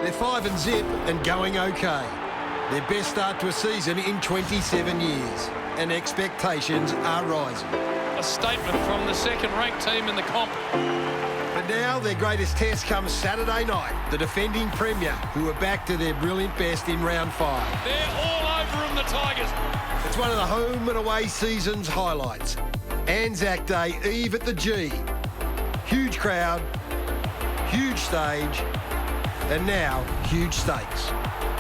They're 5-0 and going okay. Their best start to a season in 27 years. And expectations are rising. A statement from the second-ranked team in the comp. But now their greatest test comes Saturday night. The defending Premier, who are back to their brilliant best in round 5. They're all over them, the Tigers. It's one of the home and away season's highlights. Anzac Day Eve at the G. Huge crowd, huge stage, and now huge stakes.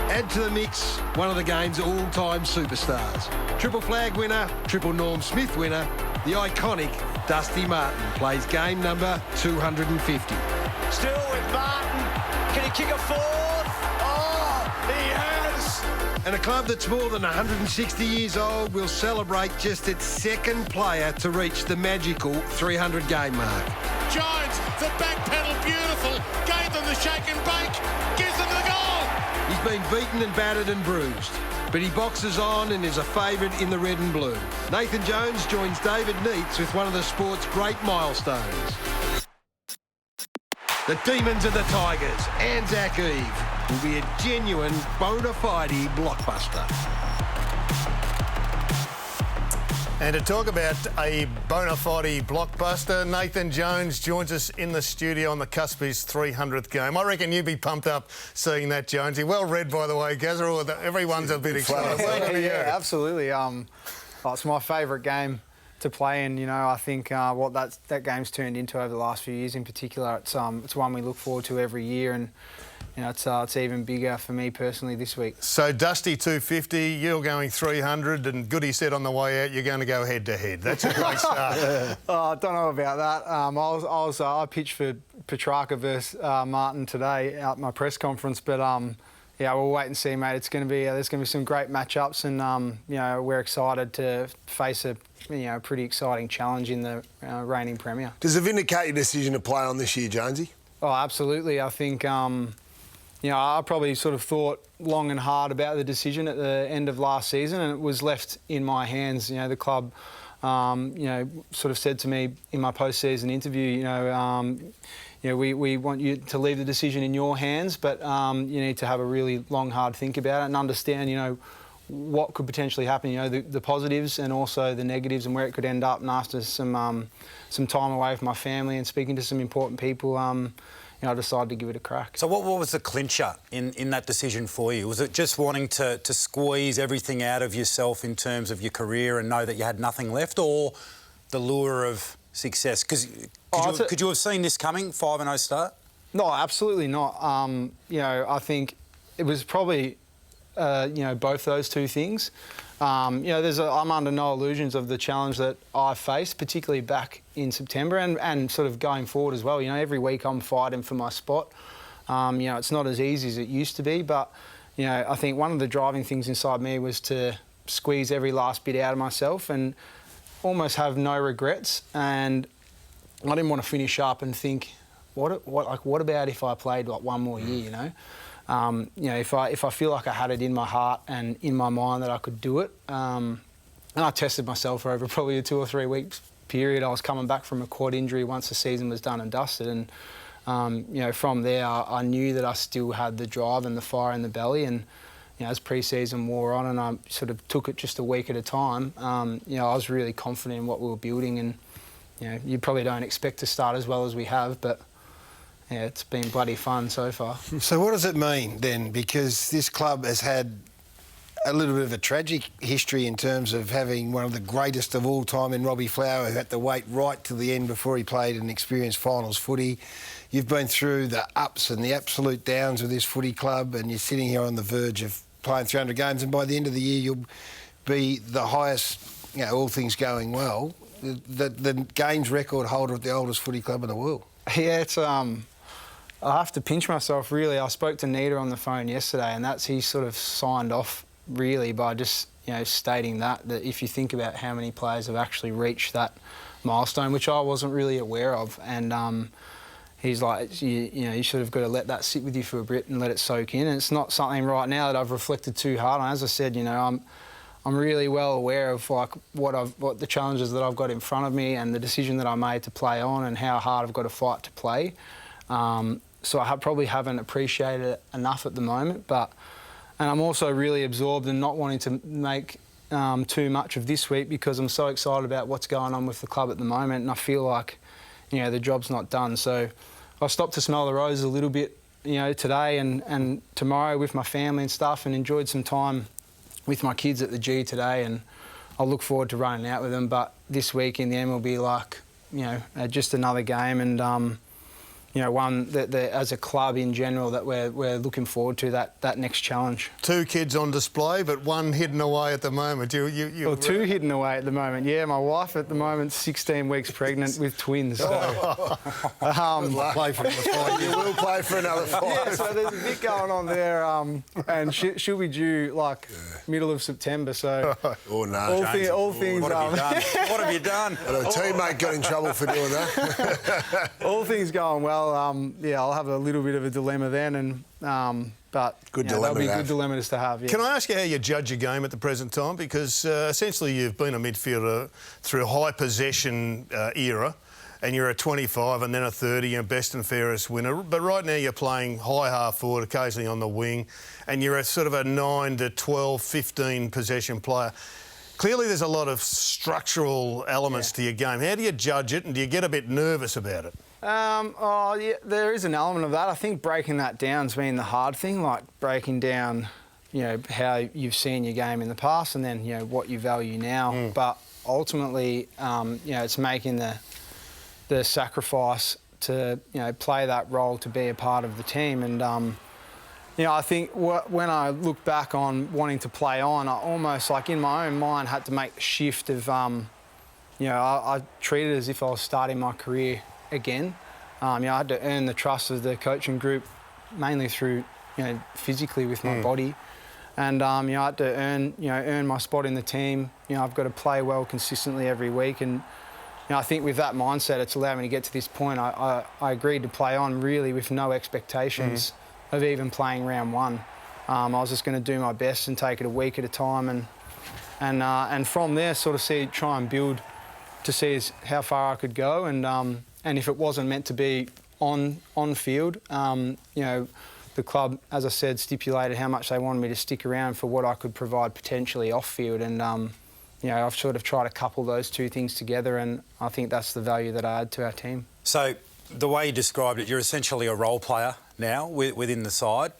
Add to the mix one of the game's all-time superstars. Triple flag winner, triple Norm Smith winner, the iconic Dusty Martin plays game number 250. Still with Martin. Can he kick a fourth? Oh, he has. And a club that's more than 160 years old will celebrate just its second player to reach the magical 300 game mark. Jones, the back pedal, beautiful. Gave them the shake and bake. Gives them the goal. He's been beaten and battered and bruised, but he boxes on and is a favourite in the red and blue. Nathan Jones joins David Neitz with one of the sport's great milestones. The Demons of the Tigers, Anzac Eve, will be a genuine bona fide blockbuster. And to talk about a bona fide blockbuster, Nathan Jones joins us in the studio on the cusp of his 300th game. I reckon you'd be pumped up seeing that, Jonesy. Well read, by the way, Gazza. Everyone's a bit excited. Yeah, absolutely. It's my favourite game to play in. You know, I think what that game's turned into over the last few years in particular, it's one we look forward to every year, and you know, it's even bigger for me personally this week. So Dusty 250, you're going 300, and Goody said on the way out you're going to go head to head. That's a great start. I don't know about that. I pitched for Petrarca versus Martin today at my press conference, but yeah, we'll wait and see, mate. It's going to be there's going to be some great matchups, and you know, we're excited to face a pretty exciting challenge in the reigning premier. Does it vindicate your decision to play on this year, Jonesy? Oh, absolutely. I think. You know, I probably sort of thought long and hard about the decision at the end of last season, and it was left in my hands. You know, the club, you know, sort of said to me in my post-season interview, you know, we want you to leave the decision in your hands, but you need to have a really long, hard think about it and understand, you know, what could potentially happen. You know, the positives and also the negatives and where it could end up. And after some time away from my family and speaking to some important people, you know, I decided to give it a crack. So what was the clincher in that decision for you? Was it just wanting to squeeze everything out of yourself in terms of your career and know that you had nothing left, or the lure of success? Because could you have seen this coming, 5-0 start? No, absolutely not. You know, I think it was probably, you know, both those two things. You know, I'm under no illusions of the challenge that I faced, particularly back in September and sort of going forward as well. You know, every week I'm fighting for my spot. You know, it's not as easy as it used to be, but, you know, I think one of the driving things inside me was to squeeze every last bit out of myself and almost have no regrets. And I didn't want to finish up and think, what about if I played like one more year, you know? You know, if I feel like I had it in my heart and in my mind that I could do it, and I tested myself over probably a 2 or 3 weeks period. I was coming back from a quad injury once the season was done and dusted, and you know, from there I knew that I still had the drive and the fire in the belly. And you know, as pre-season wore on and I sort of took it just a week at a time, you know, I was really confident in what we were building. And you know, you probably don't expect to start as well as we have, but yeah, it's been bloody fun so far. So what does it mean then? Because this club has had a little bit of a tragic history in terms of having one of the greatest of all time in Robbie Flower, who had to wait right till the end before he played an experienced finals footy. You've been through the ups and the absolute downs of this footy club, and you're sitting here on the verge of playing 300 games, and by the end of the year you'll be the highest, you know, all things going well, the games record holder at the oldest footy club in the world. Yeah, it's I have to pinch myself, really. I spoke to Nita on the phone yesterday, and he sort of signed off really by just, you know, stating that if you think about how many players have actually reached that milestone, which I wasn't really aware of, and he's like, you know, you should have got to let that sit with you for a bit and let it soak in. And it's not something right now that I've reflected too hard on. As I said, you know, I'm really well aware of like what the challenges that I've got in front of me and the decision that I made to play on and how hard I've got to fight to play. so I probably haven't appreciated it enough at the moment. And I'm also really absorbed and not wanting to make too much of this week because I'm so excited about what's going on with the club at the moment, and I feel like, the job's not done. So I stopped to smell the roses a little bit, today and tomorrow with my family and stuff, and enjoyed some time with my kids at the G today, and I look forward to running out with them. But this week in the end will be like, just another game, and one that as a club in general that we're looking forward to that next challenge. 2 kids on display, but 1 hidden away at the moment. Well, 2 hidden away at the moment. Yeah, my wife at the moment 16 weeks pregnant with twins. So, Play for another 5. You will play for another 5. Yeah, so there's a bit going on there, and she'll be due middle of September. So Oh no, all things. What have you done? What have you done? a teammate got in trouble for doing that. all things going well. I'll have a little bit of a dilemma then, but Good that'll dilemma be to good have. dilemmas to have. Yeah. Can I ask you how you judge a game at the present time? Because essentially you've been a midfielder through a high possession era, and you're a 25 and then a 30, you're best and fairest winner. But right now you're playing high half forward, occasionally on the wing, and you're a sort of a 9 to 12, 15 possession player. Clearly there's a lot of structural elements to your game. How do you judge it, and do you get a bit nervous about it? Yeah, there is an element of that. I think breaking that down's been the hard thing, like breaking down, how you've seen your game in the past and then, what you value now. But ultimately, it's making the sacrifice to, play that role to be a part of the team. And, I think when I look back on wanting to play on, I almost, in my own mind, had to make the shift of, I treated it as if I was starting my career again. I had to earn the trust of the coaching group, mainly through, physically with my body, and I had to earn my spot in the team. I've got to play well consistently every week, and I think with that mindset, it's allowed me to get to this point. I agreed to play on really with no expectations of even playing round 1. I was just going to do my best and take it a week at a time, and from there sort of try and build to see how far I could go, and if it wasn't meant to be on field, the club, as I said, stipulated how much they wanted me to stick around for what I could provide potentially off field, and I've sort of tried to couple those 2 things together, and I think that's the value that I add to our team. So the way you described it, you're essentially a role player now within the side.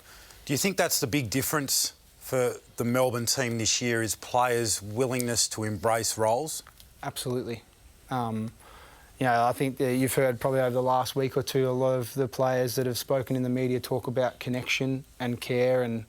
Do you think that's the big difference for the Melbourne team this year, is players' willingness to embrace roles? Absolutely. I think that you've heard probably over the last week or 2 a lot of the players that have spoken in the media talk about connection and care and,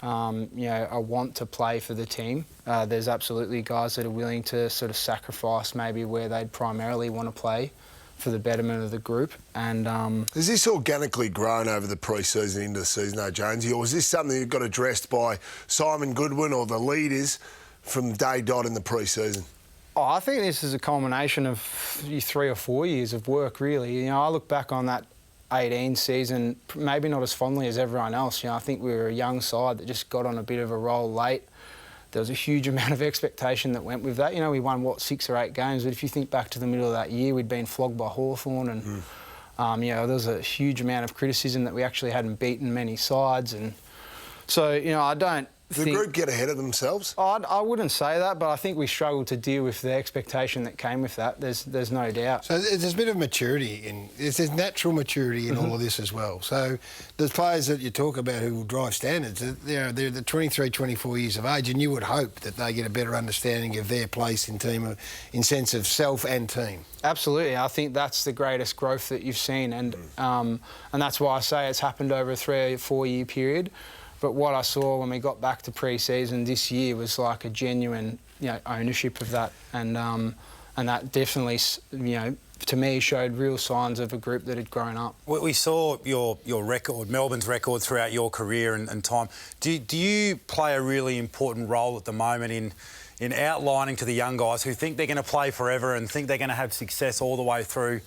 a want to play for the team. There's absolutely guys that are willing to sort of sacrifice maybe where they'd primarily want to play for the betterment of the group. And Has this organically grown over the pre-season into the season, though, Jonesy, or was this something that got addressed by Simon Goodwin or the leaders from day dot in the pre-season? I think this is a culmination of 3 or 4 years of work, really. I look back on that 18 season, maybe not as fondly as everyone else. I think we were a young side that just got on a bit of a roll late. There was a huge amount of expectation that went with that. We won, 6 or 8 games, but if you think back to the middle of that year, we'd been flogged by Hawthorn, and there was a huge amount of criticism that we actually hadn't beaten many sides. And so, I don't Did the group get ahead of themselves? I wouldn't say that, but I think we struggled to deal with the expectation that came with that. There's no doubt. So there's a bit of maturity there's natural maturity in all of this as well. So there's players that you talk about who will drive standards. They're the 23, 24 years of age, and you would hope that they get a better understanding of their place in sense of self and team. Absolutely. I think that's the greatest growth that you've seen, and that's why I say it's happened over a 3 or 4 year period. But what I saw when we got back to pre-season this year was like a genuine, ownership of that, and that definitely, to me, showed real signs of a group that had grown up. We saw your record, Melbourne's record throughout your career and time. Do you play a really important role at the moment in outlining to the young guys who think they're going to play forever and think they're going to have success all the way through,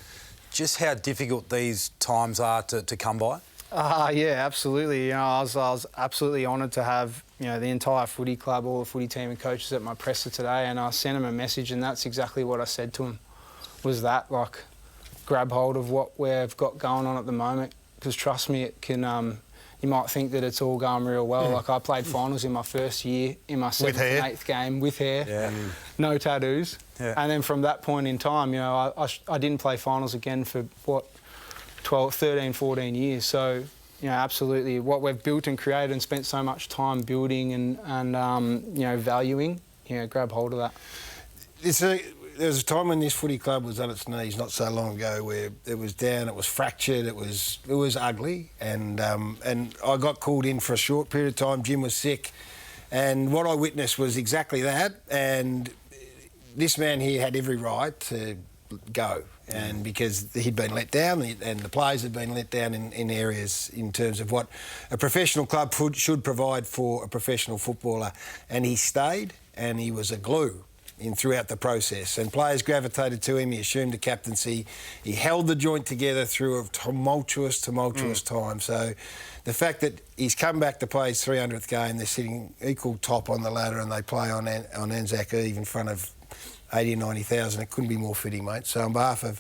just how difficult these times are to come by? Yeah, absolutely. I was absolutely honoured to have the entire footy club, all the footy team and coaches at my presser today, and I sent them a message, and that's exactly what I said to them. Was that grab hold of what we've got going on at the moment. because trust me, it can. You might think that it's all going real well. Like I played finals in my first year, in my 7th and 8th game with hair, no tattoos, and then from that point in time, you know, I didn't play finals again for 13, 14 years. So, you know, absolutely, what we've built and created and spent so much time building and you know, valuing, you know, grab hold of that. There was a time when this footy club was on its knees not so long ago, where it was down, it was fractured, it was ugly, and I got called in for a short period of time. Jim was sick, and what I witnessed was exactly that. And this man here had every right to go, and because he'd been let down, and the players had been let down in areas in terms of what a professional club should provide for a professional footballer, and he stayed, and he was a glue throughout the process, and players gravitated to him. He assumed the captaincy. He held the joint together through a tumultuous time. So the fact that he's come back to play his 300th game, they're sitting equal top on the ladder, and they play on Anzac Eve in front of 80 or 90,000, it couldn't be more fitting, mate. So on behalf of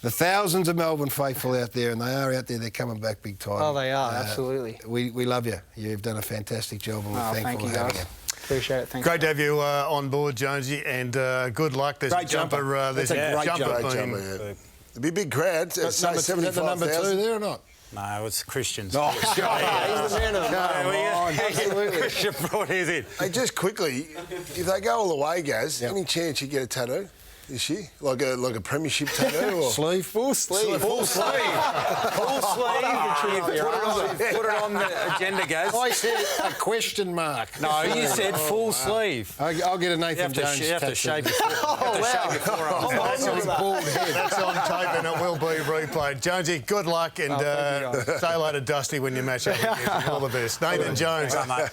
the thousands of Melbourne faithful out there, and they are out there, they're coming back big time. Oh, they are, absolutely. We love you. You've done a fantastic job, and we're thankful for having you. Appreciate it. Thanks. Great to have you on board, Jonesy, and good luck. There's great a jumper. That's a great jumper. It'll be a big crowd. Is that the number 2 there or not? No, it's Christian's. Oh, he's the man of the match. Absolutely. Christian brought his in. Hey, just quickly, if they go all the way, Gaz, any chance you get a tattoo this year? Like a premiership tattoo? Or? Sleeve? Full sleeve. Full sleeve. Full sleeve. Put it on the agenda, Gaz. I said a question mark. No, you said full sleeve. I'll get a Nathan Jones You have to shave your forearm. That's on tape, and it will be replayed. Jonesy, good luck, and say hello to Dusty when you match up. All the best. Nathan Jones.